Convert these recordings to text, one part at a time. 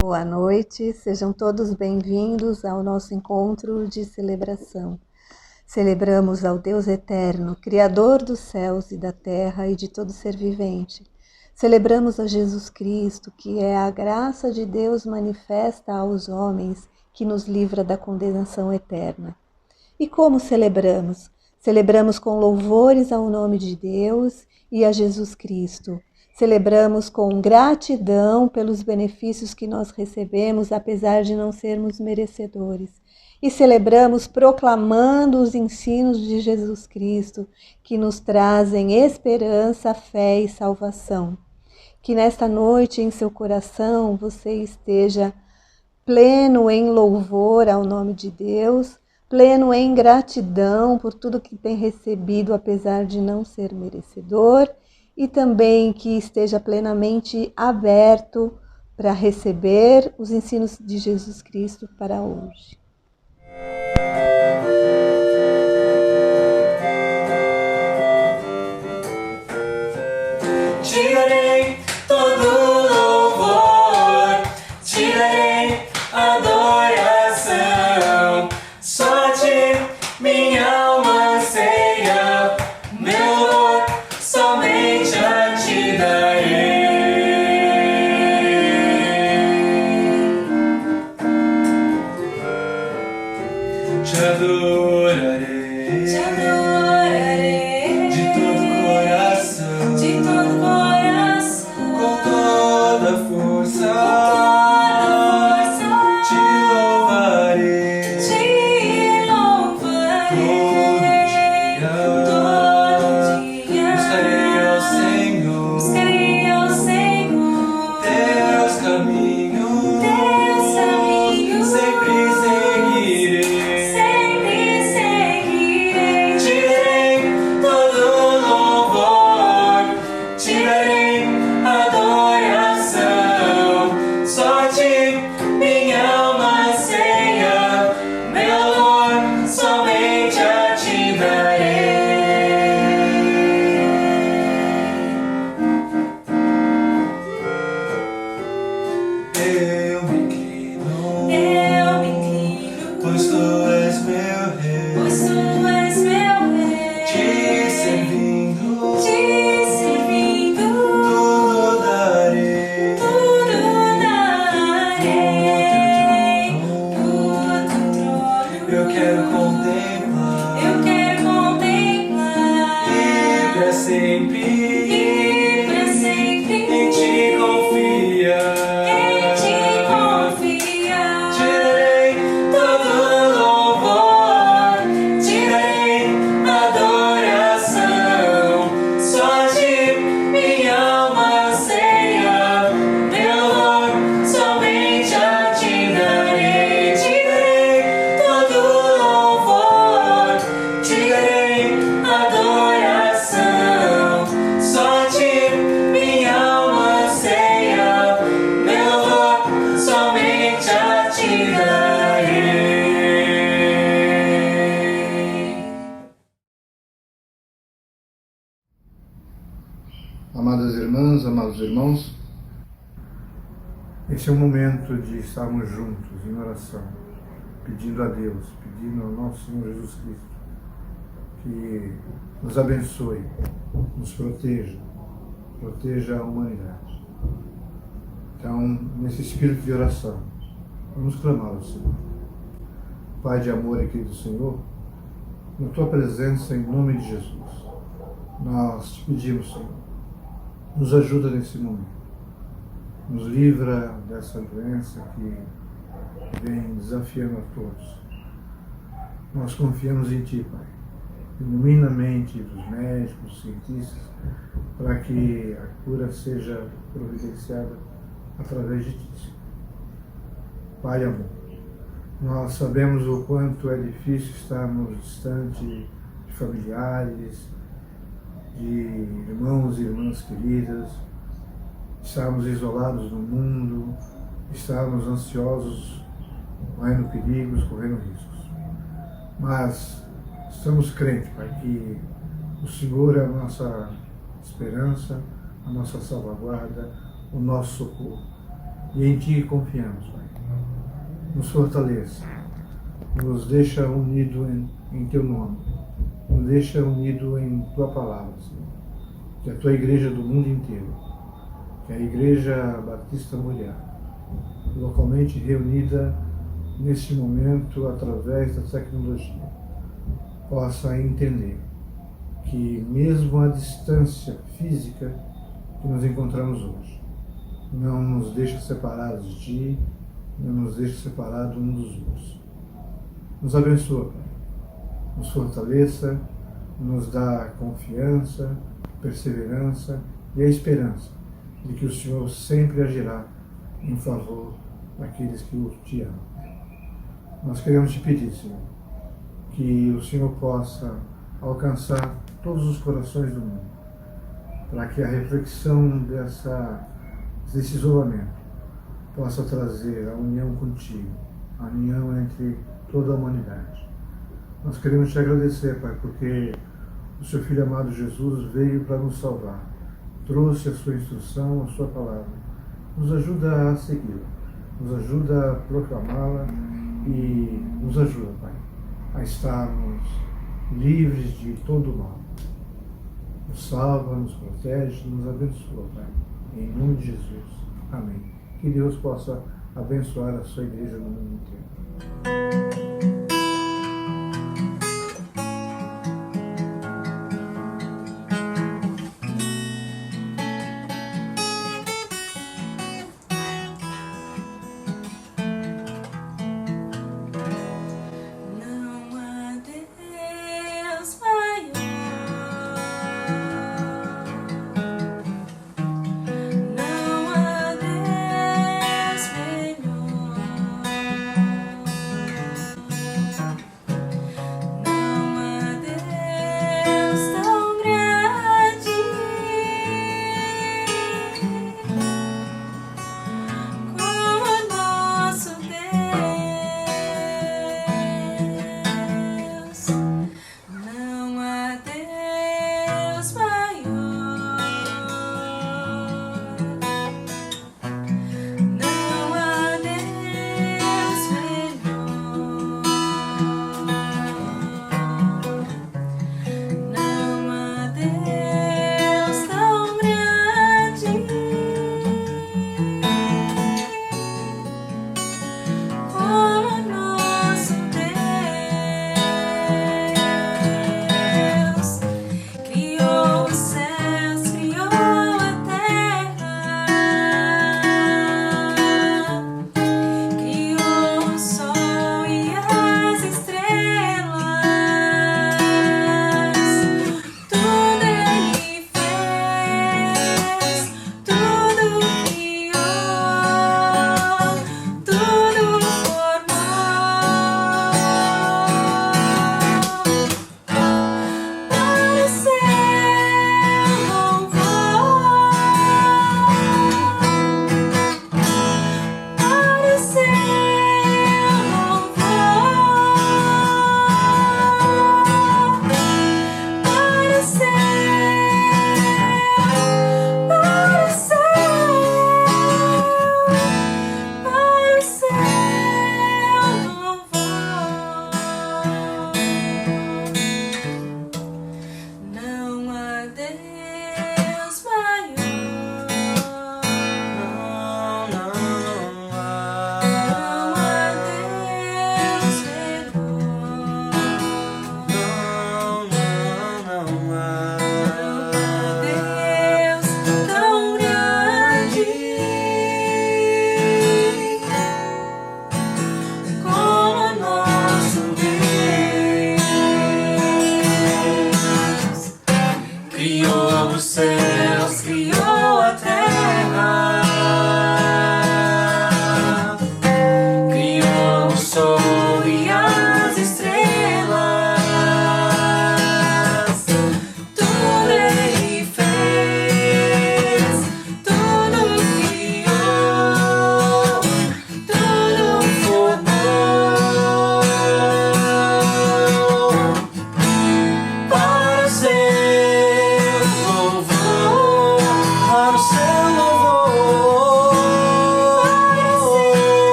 Boa noite, sejam todos bem-vindos ao nosso encontro de celebração. Celebramos ao Deus Eterno, Criador dos céus e da terra e de todo ser vivente. Celebramos a Jesus Cristo, que é a graça de Deus manifesta aos homens, que nos livra da condenação eterna. E como celebramos? Celebramos com louvores ao nome de Deus e a Jesus Cristo. Celebramos com gratidão pelos benefícios que nós recebemos, apesar de não sermos merecedores. E celebramos proclamando os ensinos de Jesus Cristo, que nos trazem esperança, fé e salvação. Que nesta noite, em seu coração, você esteja pleno em louvor ao nome de Deus, pleno em gratidão por tudo que tem recebido, apesar de não ser merecedor, e também que esteja plenamente aberto para receber os ensinos de Jesus Cristo para hoje. Te darei todo louvor, te darei adoração. Só a ti minha alma anseia, meu louvor somente a ti darei. Te adorarei, Te adorarei de todo coração, de todo coração, com toda força. Te louvarei te louvarei todo dia. Buscarei ao Senhor buscarei ao Senhor, teus caminhos, sempre seguirei. Te darei todo louvor, te darei adoração. Só a ti minha alma anseia, meu louvor somente a ti darei. Eu me inclino, pois tu és meu rei, pois tu és meu rei, te servindo, tudo darei. darei, do teu trono, Eu quero contemplar e para sempre em ti confiar. Te darei todo louvor, te darei adoração. Só a ti minha alma anseia, meu louvor somente a ti darei. Te darei todo louvor, te darei adoração. Só a ti minha alma anseia, meu louvor somente a ti darei. Amadas irmãs, amados irmãos, esse é o momento de estarmos juntos em oração, pedindo a Deus, pedindo ao nosso Senhor Jesus Cristo que nos abençoe, nos proteja a humanidade. Então, nesse espírito de oração, vamos clamar ao Senhor. Pai de amor e querido Senhor, na Tua presença, em nome de Jesus, nós te pedimos, Senhor, nos ajuda nesse momento, nos livra dessa doença que vem desafiando a todos. Nós confiamos em Ti, Pai. Ilumina a mente dos médicos, cientistas, para que a cura seja providenciada através de Ti, Senhor. Pai amor, nós sabemos o quanto é difícil estarmos distante de familiares, de irmãos e irmãs queridas, estarmos isolados no mundo, estarmos ansiosos, correndo perigos, correndo riscos. Mas estamos crentes, Pai, que o Senhor é a nossa esperança, a nossa salvaguarda, o nosso socorro. e em Ti confiamos, Pai. Nos fortaleça, nos deixa unido em Teu nome, nos deixa unido em Tua palavra, Senhor. Que a Tua igreja do mundo inteiro, que a Igreja Batista Mulher, localmente reunida neste momento através da tecnologia, possa entender que mesmo a distância física que nos encontramos hoje não nos deixa separados de Ti, não nos deixa separados um dos outros. Nos abençoa, Pai. Nos fortaleça, nos dá confiança, perseverança e a esperança de que o Senhor sempre agirá em favor daqueles que Te amam. Nós queremos Te pedir, Senhor, que o Senhor possa alcançar todos os corações do mundo, para que a reflexão desse isolamento possa trazer a união contigo, a união entre toda a humanidade. Nós queremos Te agradecer, Pai, porque o Seu Filho amado Jesus veio para nos salvar, trouxe a Sua instrução, a Sua palavra, nos ajuda a segui-la, nos ajuda a proclamá-la e nos ajuda, Pai, a estarmos livres de todo o mal. Nos salva, nos protege, nos abençoa, Pai. Em nome de Jesus. Amém. Que Deus possa abençoar a Sua igreja no mundo inteiro. Não há Deus maior, não há Deus melhor.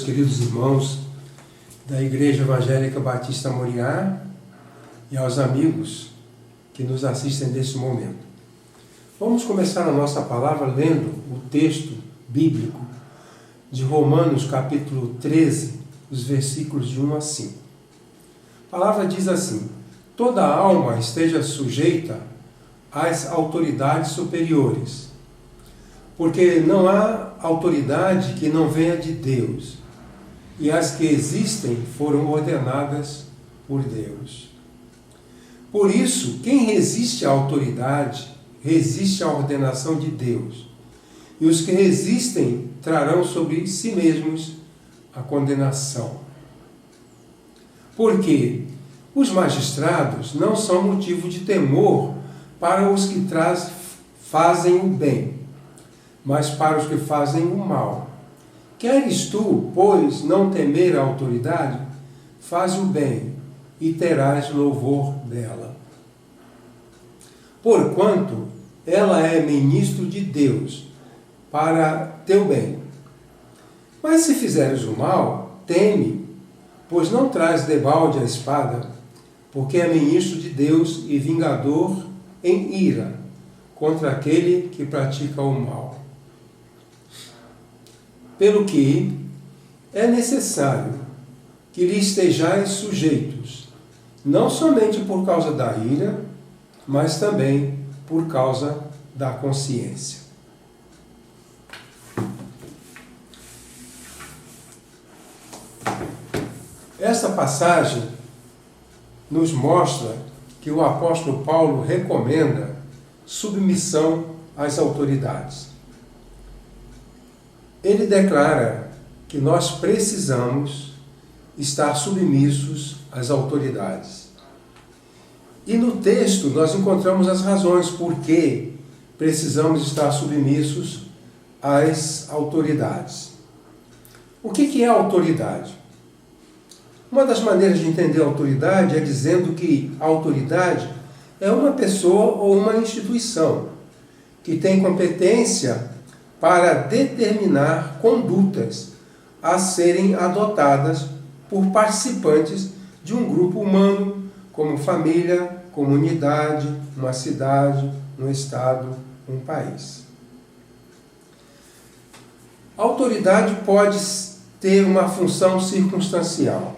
meus queridos irmãos da Igreja Evangélica Batista Moriá e aos amigos que nos assistem neste momento. Vamos começar a nossa palavra lendo o texto bíblico de Romanos, capítulo 13, os versículos de 1 a 5. A palavra diz assim: toda alma esteja sujeita às autoridades superiores, porque não há autoridade que não venha de Deus, e as que existem foram ordenadas por Deus. Por isso, quem resiste à autoridade, resiste à ordenação de Deus, e os que resistem trarão sobre si mesmos a condenação. Porque os magistrados não são motivo de temor para os que fazem o bem, mas para os que fazem o mal. Queres tu, pois, não temer a autoridade? Faz o bem e terás louvor dela. Porquanto ela é ministro de Deus para teu bem. Mas se fizeres o mal, teme, pois não traz debalde a espada, porque é ministro de Deus e vingador em ira contra aquele que pratica o mal. Pelo que é necessário que lhe estejais sujeitos, não somente por causa da ira, mas também por causa da consciência. Essa passagem nos mostra que o apóstolo Paulo recomenda submissão às autoridades. Ele declara que nós precisamos estar submissos às autoridades. E no texto nós encontramos as razões por que precisamos estar submissos às autoridades. O que é autoridade? Uma das maneiras de entender a autoridade é dizendo que a autoridade é uma pessoa ou uma instituição que tem competência para determinar condutas a serem adotadas por participantes de um grupo humano, como família, comunidade, uma cidade, um estado, um país. A autoridade pode ter uma função circunstancial.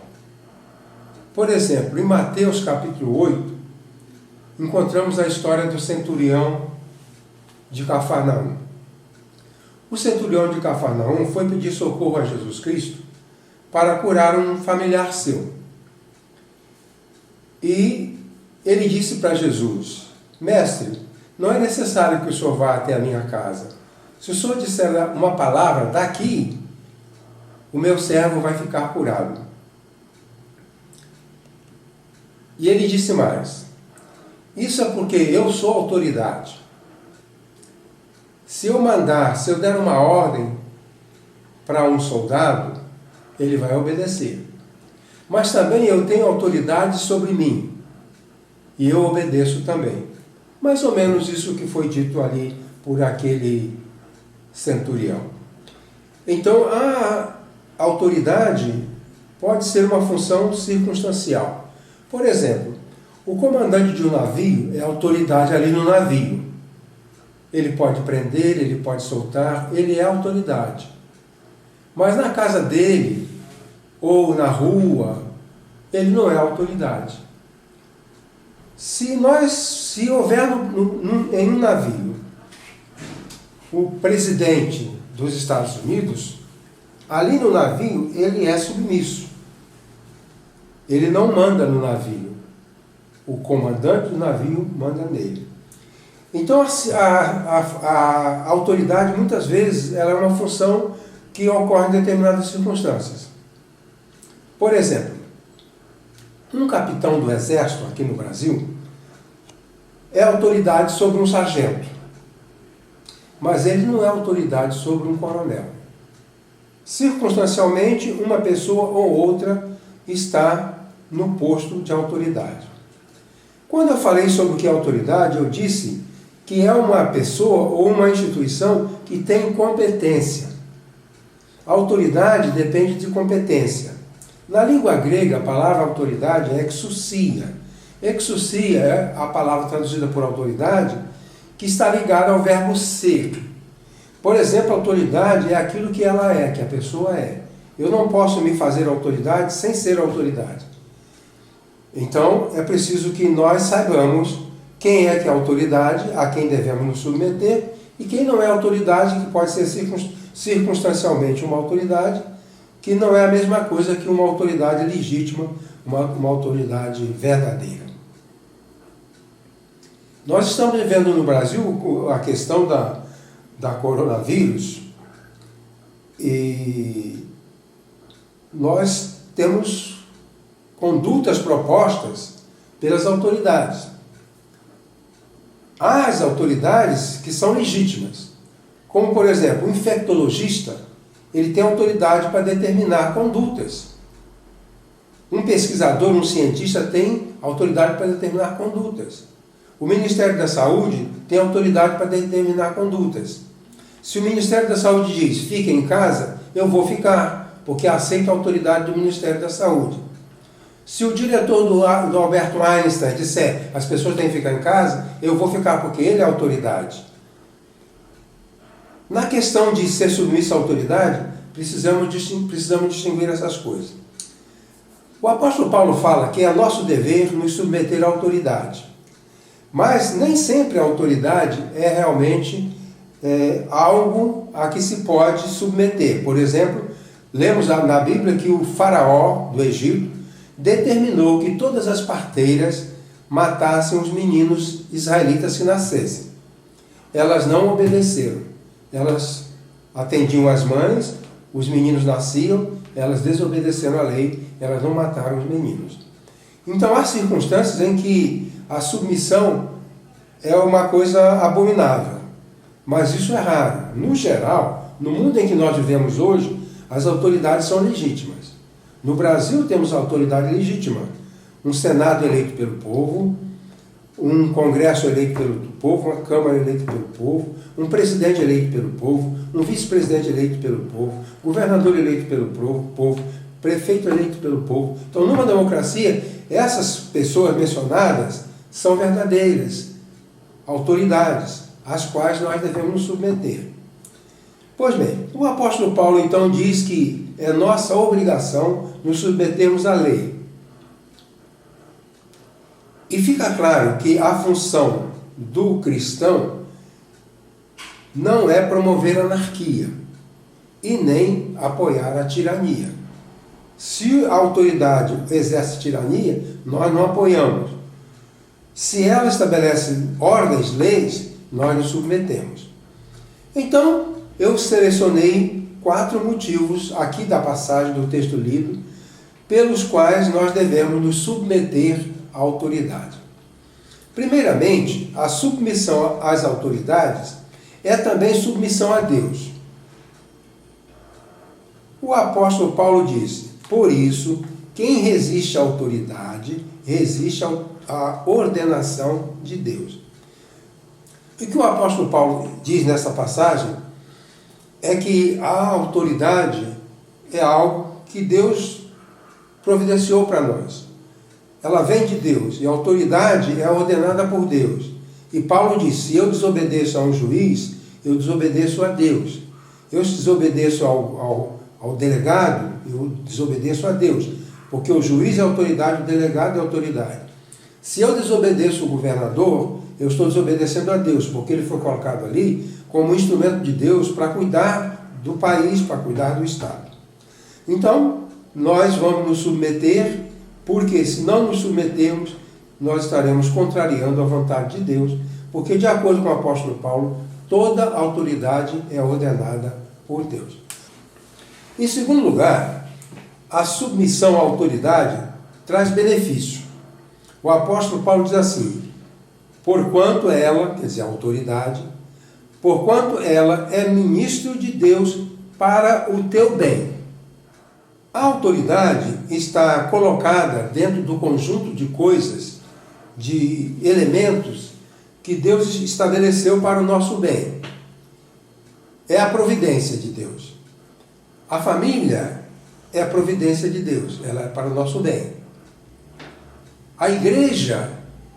Por exemplo, em Mateus capítulo 8, encontramos a história do centurião de Cafarnaum. O centurião de Cafarnaum foi pedir socorro a Jesus Cristo para curar um familiar seu. E ele disse para Jesus: mestre, não é necessário que o senhor vá até a minha casa. Se o senhor disser uma palavra daqui, o meu servo vai ficar curado. E ele disse mais: isso é porque eu sou autoridade. Se eu der uma ordem para um soldado, ele vai obedecer. Mas também eu tenho autoridade sobre mim, e eu obedeço também. Mais ou menos isso que foi dito ali por aquele centurião. Então, a autoridade pode ser uma função circunstancial. Por exemplo, o comandante de um navio é autoridade ali no navio. Ele pode prender, ele pode soltar, ele é autoridade. Mas na casa dele, ou na rua, ele não é autoridade. Se houver em um navio o presidente dos Estados Unidos, ali no navio ele é submisso. Ele não manda no navio. O comandante do navio manda nele. Então a autoridade muitas vezes ela é uma função que ocorre em determinadas circunstâncias. Por exemplo, um capitão do exército aqui no Brasil é autoridade sobre um sargento, mas ele não é autoridade sobre um coronel. Circunstancialmente, uma pessoa ou outra está no posto de autoridade. Quando eu falei sobre o que é autoridade, eu disse que é uma pessoa ou uma instituição que tem competência. A autoridade depende de competência. Na língua grega, a palavra autoridade é exousia. Exousia é a palavra traduzida por autoridade, que está ligada ao verbo ser. Por exemplo, autoridade é aquilo que ela é, que a pessoa é. Eu não posso me fazer autoridade sem ser autoridade. Então, é preciso que nós saibamos quem é que é autoridade, a quem devemos nos submeter, e quem não é autoridade, que pode ser circunstancialmente uma autoridade, que não é a mesma coisa que uma autoridade legítima, uma autoridade verdadeira. Nós estamos vivendo no Brasil a questão da coronavírus, e nós temos condutas propostas pelas autoridades. Há as autoridades que são legítimas, como, por exemplo, o infectologista, ele tem autoridade para determinar condutas. Um pesquisador, um cientista tem autoridade para determinar condutas. O Ministério da Saúde tem autoridade para determinar condutas. Se o Ministério da Saúde diz, fique em casa, eu vou ficar, porque aceito a autoridade do Ministério da Saúde. Se o diretor do Albert Einstein disser, as pessoas têm que ficar em casa, eu vou ficar, porque ele é a autoridade. Na questão de ser submisso à autoridade, precisamos distinguir essas coisas. O apóstolo Paulo fala que é nosso dever nos submeter à autoridade. Mas nem sempre a autoridade é realmente algo a que se pode submeter. Por exemplo, lemos na Bíblia que o faraó do Egito determinou que todas as parteiras matassem os meninos israelitas que nascessem. Elas não obedeceram. Elas atendiam as mães, os meninos nasciam, elas desobedeceram a lei, elas não mataram os meninos. Então há circunstâncias em que a submissão é uma coisa abominável, mas isso é raro. No geral, no mundo em que nós vivemos hoje, as autoridades são legítimas. No Brasil temos autoridade legítima, um Senado eleito pelo povo, um Congresso eleito pelo povo, uma Câmara eleita pelo povo, um presidente eleito pelo povo, um vice-presidente eleito pelo povo, governador eleito pelo povo, prefeito eleito pelo povo. Então, numa democracia, essas pessoas mencionadas são verdadeiras autoridades, às quais nós devemos nos submeter. Pois bem, o apóstolo Paulo então diz que é nossa obrigação nos submetermos à lei. E fica claro que a função do cristão não é promover anarquia e nem apoiar a tirania. Se a autoridade exerce tirania, nós não apoiamos. Se ela estabelece ordens, leis, nós nos submetemos. Então, eu selecionei 4 motivos aqui da passagem do texto lido, pelos quais nós devemos nos submeter à autoridade. Primeiramente, a submissão às autoridades é também submissão a Deus. O apóstolo Paulo disse, por isso, quem resiste à autoridade, resiste à ordenação de Deus. O que o apóstolo Paulo diz nessa passagem é que a autoridade é algo que Deus providenciou para nós. Ela vem de Deus e a autoridade é ordenada por Deus. E Paulo diz, se eu desobedeço a um juiz, eu desobedeço a Deus. Eu desobedeço ao delegado, eu desobedeço a Deus. Porque o juiz é autoridade, o delegado é autoridade. Se eu desobedeço o governador, eu estou desobedecendo a Deus, porque ele foi colocado ali como instrumento de Deus para cuidar do país, para cuidar do Estado. Então, nós vamos nos submeter, porque se não nos submetermos, nós estaremos contrariando a vontade de Deus, porque, de acordo com o apóstolo Paulo, toda autoridade é ordenada por Deus. Em segundo lugar, a submissão à autoridade traz benefício. O apóstolo Paulo diz assim, porquanto ela, quer dizer, a autoridade, porquanto ela é ministro de Deus para o teu bem. A autoridade está colocada dentro do conjunto de coisas, de elementos que Deus estabeleceu para o nosso bem. É a providência de Deus. A família é a providência de Deus, ela é para o nosso bem. A igreja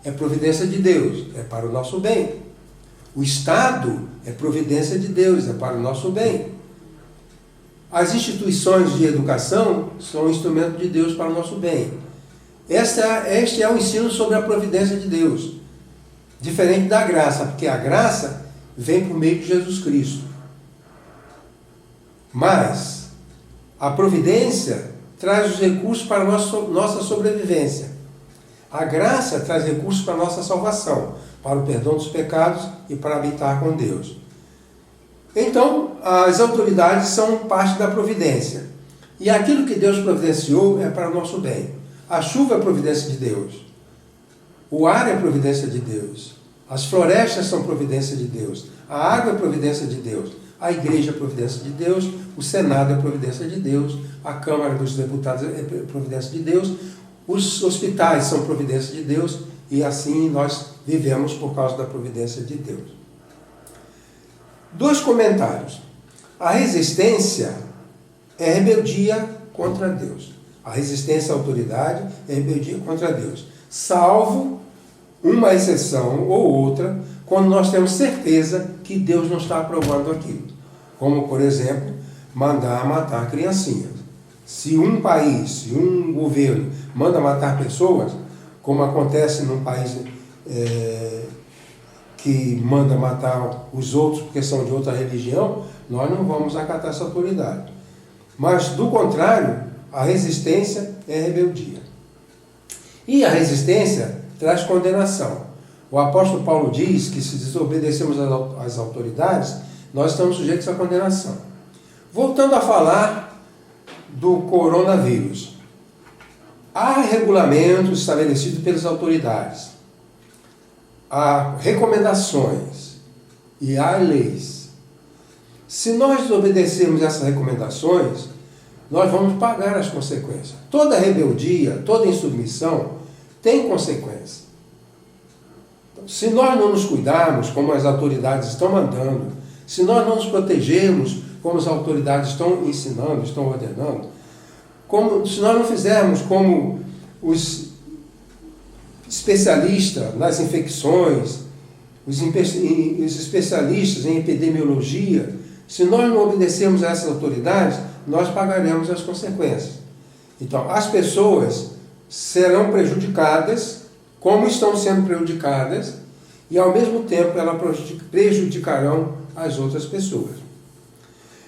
é providência de Deus, é para o nosso bem. O Estado é providência de Deus, é para o nosso bem. As instituições de educação são um instrumento de Deus para o nosso bem. Este é o ensino sobre a providência de Deus. Diferente da graça, porque a graça vem por meio de Jesus Cristo. Mas a providência traz os recursos para a nossa sobrevivência. A graça traz recursos para a nossa salvação, para o perdão dos pecados e para habitar com Deus. Então, as autoridades são parte da providência. E aquilo que Deus providenciou é para o nosso bem. A chuva é providência de Deus. O ar é providência de Deus. As florestas são providência de Deus. A água é providência de Deus. A igreja é providência de Deus. O Senado é providência de Deus. A Câmara dos Deputados é providência de Deus. Os hospitais são providência de Deus. E assim nós vivemos por causa da providência de Deus. 2 comentários. A resistência é rebeldia contra Deus. A resistência à autoridade é rebeldia contra Deus. Salvo uma exceção ou outra, quando nós temos certeza que Deus não está aprovando aquilo. Como, por exemplo, mandar matar criancinhas. Se um país, se um governo manda matar pessoas, como acontece num país que manda matar os outros porque são de outra religião, nós não vamos acatar essa autoridade. Mas, do contrário, a resistência é rebeldia. E a resistência traz condenação. O apóstolo Paulo diz que se desobedecemos às autoridades, nós estamos sujeitos à condenação. Voltando a falar do coronavírus. Há regulamentos estabelecidos pelas autoridades. Há recomendações e há leis. Se nós desobedecermos essas recomendações, nós vamos pagar as consequências. Toda rebeldia, toda insubmissão tem consequência. Se nós não nos cuidarmos, como as autoridades estão mandando, se nós não nos protegermos, como as autoridades estão ensinando, estão ordenando, se nós não fizermos como os especialistas nas infecções, os especialistas em epidemiologia, se nós não obedecermos a essas autoridades, nós pagaremos as consequências. Então, as pessoas serão prejudicadas, como estão sendo prejudicadas, e ao mesmo tempo elas prejudicarão as outras pessoas.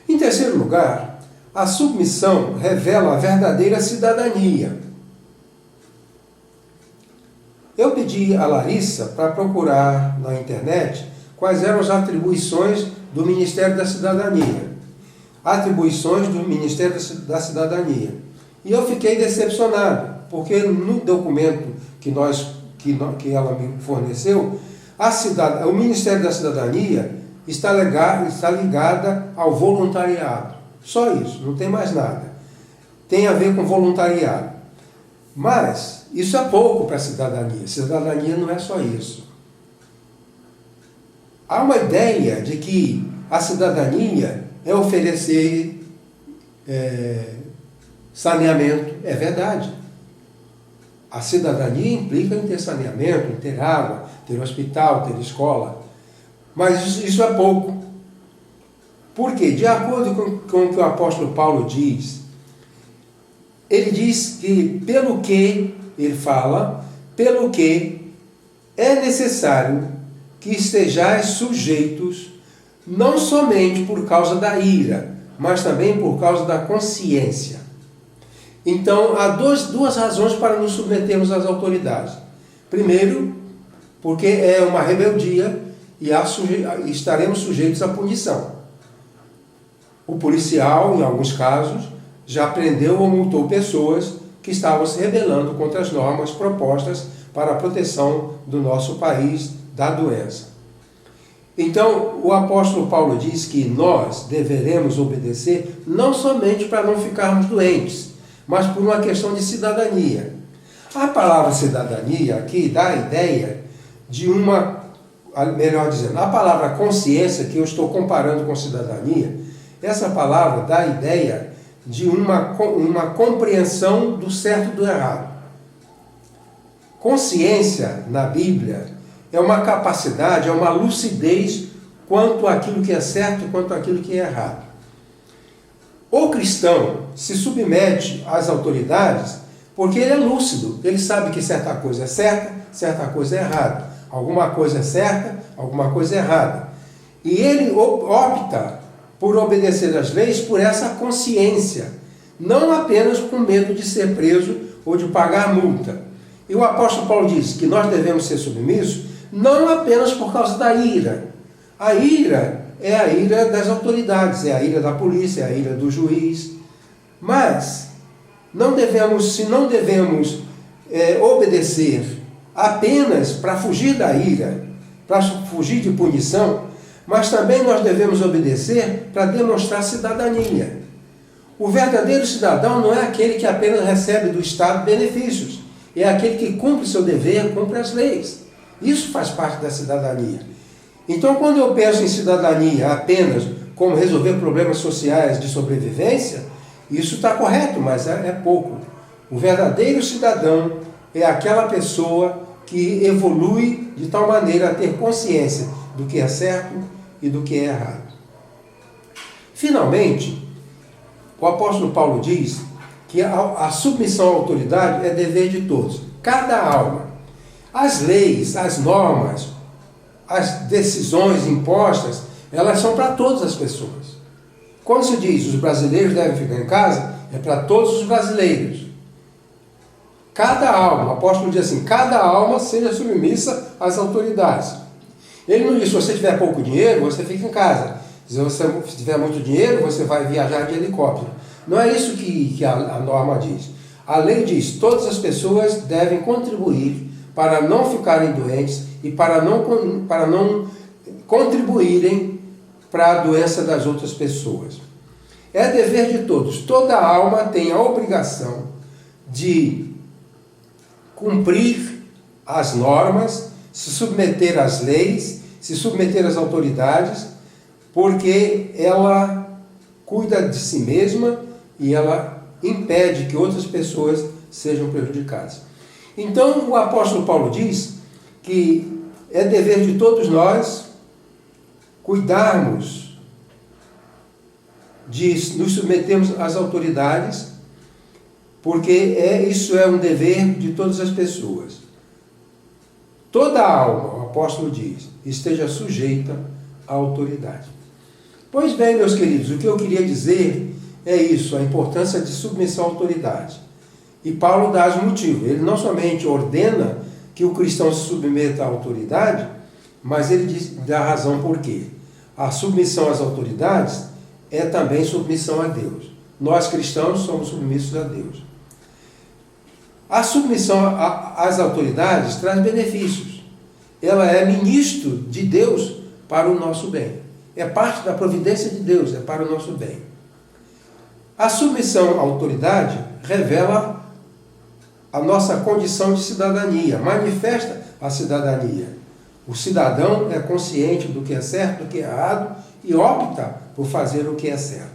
Em terceiro lugar, a submissão revela a verdadeira cidadania. Eu pedi a Larissa para procurar na internet quais eram as atribuições do Ministério da Cidadania. Atribuições do Ministério da Cidadania. E eu fiquei decepcionado, porque no documento que ela me forneceu, o Ministério da Cidadania está ligada ao voluntariado. Só isso, não tem mais nada. Tem a ver com voluntariado. Mas isso é pouco para a cidadania. Cidadania não é só isso. Há uma ideia de que a cidadania é oferecer saneamento. É verdade. A cidadania implica em ter saneamento, em ter água, ter hospital, ter escola. Mas isso é pouco. Por quê? De acordo com o que o apóstolo Paulo diz, ele diz que pelo que é necessário que estejais sujeitos, não somente por causa da ira, mas também por causa da consciência. Então, há duas razões para nos submetermos às autoridades. Primeiro, porque é uma rebeldia e estaremos sujeitos à punição. O policial, em alguns casos, já prendeu ou multou pessoas que estavam se rebelando contra as normas propostas para a proteção do nosso país da doença. Então, o apóstolo Paulo diz que nós deveremos obedecer não somente para não ficarmos doentes, mas por uma questão de cidadania. A palavra cidadania aqui dá a ideia de melhor dizendo, a palavra consciência, que eu estou comparando com cidadania, essa palavra dá a ideia de uma compreensão do certo e do errado. Consciência, na Bíblia, é uma capacidade, é uma lucidez quanto àquilo que é certo e quanto àquilo que é errado. O cristão se submete às autoridades porque ele é lúcido, ele sabe que certa coisa é certa, certa coisa é errada. Alguma coisa é certa, alguma coisa é errada. E ele opta por obedecer às leis por essa consciência, não apenas com medo de ser preso ou de pagar multa. E o apóstolo Paulo diz que nós devemos ser submissos não apenas por causa da ira. A ira é a ira das autoridades, é a ira da polícia, é a ira do juiz. Mas se não devemos obedecer apenas para fugir da ira, para fugir de punição, mas também nós devemos obedecer para demonstrar cidadania. O verdadeiro cidadão não é aquele que apenas recebe do Estado benefícios, é aquele que cumpre seu dever, cumpre as leis. Isso faz parte da cidadania. Então, quando eu penso em cidadania apenas como resolver problemas sociais de sobrevivência, isso está correto, mas é pouco. O verdadeiro cidadão é aquela pessoa que evolui de tal maneira a ter consciência do que é certo e do que é errado. Finalmente, o apóstolo Paulo diz que a submissão à autoridade é dever de todos, cada alma. As leis, as normas, as decisões impostas, elas são para todas as pessoas. Quando se diz os brasileiros devem ficar em casa, é para todos os brasileiros. Cada alma, o apóstolo diz assim, cada alma seja submissa às autoridades. Ele não diz, se você tiver pouco dinheiro, você fica em casa. Se você tiver muito dinheiro, você vai viajar de helicóptero. Não é isso que a norma diz. A lei diz, todas as pessoas devem contribuir para não ficarem doentes e para não contribuírem para a doença das outras pessoas. É dever de todos. Toda alma tem a obrigação de cumprir as normas, se submeter às leis, se submeter às autoridades, porque ela cuida de si mesma e ela impede que outras pessoas sejam prejudicadas. Então, o apóstolo Paulo diz que é dever de todos nós cuidarmos de nos submetermos às autoridades, porque isso é um dever de todas as pessoas. Toda alma, o apóstolo diz, esteja sujeita à autoridade. Pois bem, meus queridos, o que eu queria dizer é isso, a importância de submissão à autoridade. E Paulo dá os motivos. Ele não somente ordena que o cristão se submeta à autoridade, mas ele dá a razão por quê. A submissão às autoridades é também submissão a Deus. Nós cristãos somos submissos a Deus. A submissão às autoridades traz benefícios. Ela é ministro de Deus para o nosso bem. É parte da providência de Deus, é para o nosso bem. A submissão à autoridade revela a nossa condição de cidadania, manifesta a cidadania. O cidadão é consciente do que é certo, do que é errado e opta por fazer o que é certo.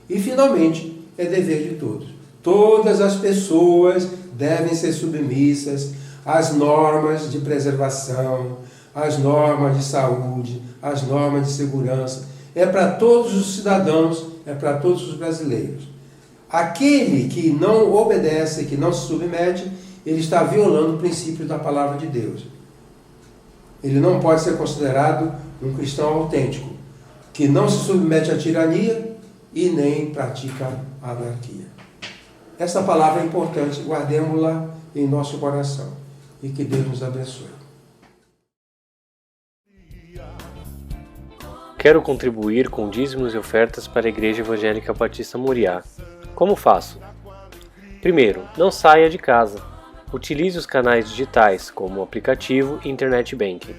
E, finalmente, é dever de todos. Todas as pessoas devem ser submissas às normas de preservação, às normas de saúde, às normas de segurança. É para todos os cidadãos, é para todos os brasileiros. Aquele que não obedece, que não se submete, ele está violando o princípio da palavra de Deus. Ele não pode ser considerado um cristão autêntico, que não se submete à tirania e nem pratica a anarquia. Essa palavra é importante, guardemos-la em nosso coração e que Deus nos abençoe. Quero contribuir com dízimos e ofertas para a Igreja Evangélica Batista Moriá. Como faço? Primeiro, não saia de casa. Utilize os canais digitais, como o aplicativo e Internet Banking.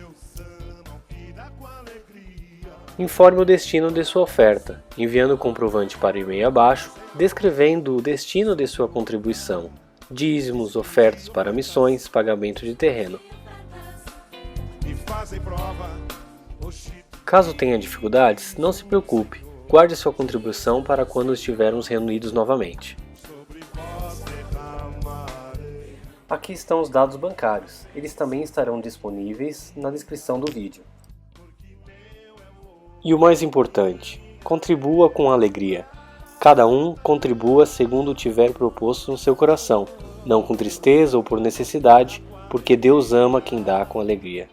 Informe o destino de sua oferta, enviando o comprovante para o e-mail abaixo, descrevendo o destino de sua contribuição, dízimos, ofertas para missões, pagamento de terreno. Caso tenha dificuldades, não se preocupe. Guarde sua contribuição para quando estivermos reunidos novamente. Aqui estão os dados bancários. Eles também estarão disponíveis na descrição do vídeo. E o mais importante, contribua com alegria. Cada um contribua segundo tiver proposto no seu coração, não com tristeza ou por necessidade, porque Deus ama quem dá com alegria.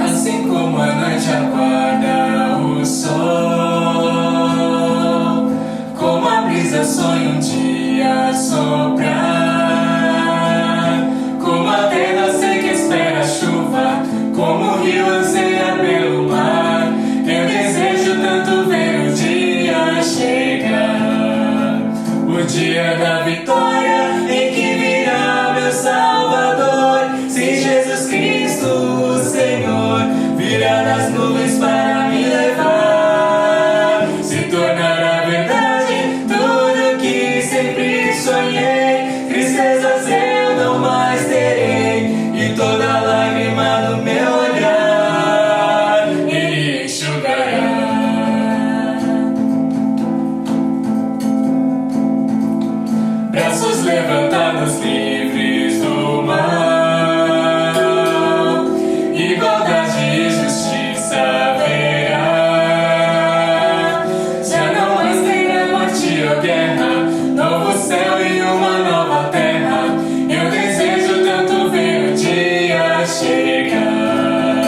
Assim como a noite aguarda o sol, como a brisa sonha um dia soprar, como a terra seca espera a chuva, como o rio anseia pelo mar, eu desejo tanto ver o dia chegar, o dia da vitória em que virá meu Salvador. Sim, Jesus Cristo, o Senhor, virá nas nuvens para me levar, se tornará verdade tudo que sempre sonhei. Tristezas eu não mais terei, e toda lágrima do meu olhar Ele enxugará. Braços levantados livres do mal, igualdade e justiça haverá. Já não mais terá morte ou guerra, novo céu e uma nova terra. Eu desejo tanto ver o dia chegar,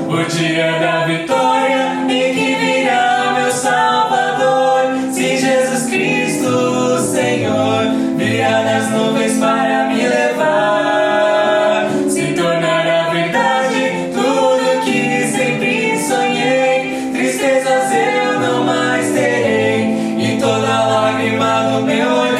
o dia da vitória em que virá meu Salvador. Sim, Jesus Cristo, o Senhor, virá nas nuvens para me levar, se tornará verdade tudo que sempre sonhei. Tristezas eu não mais terei, e toda lágrima do meu olhar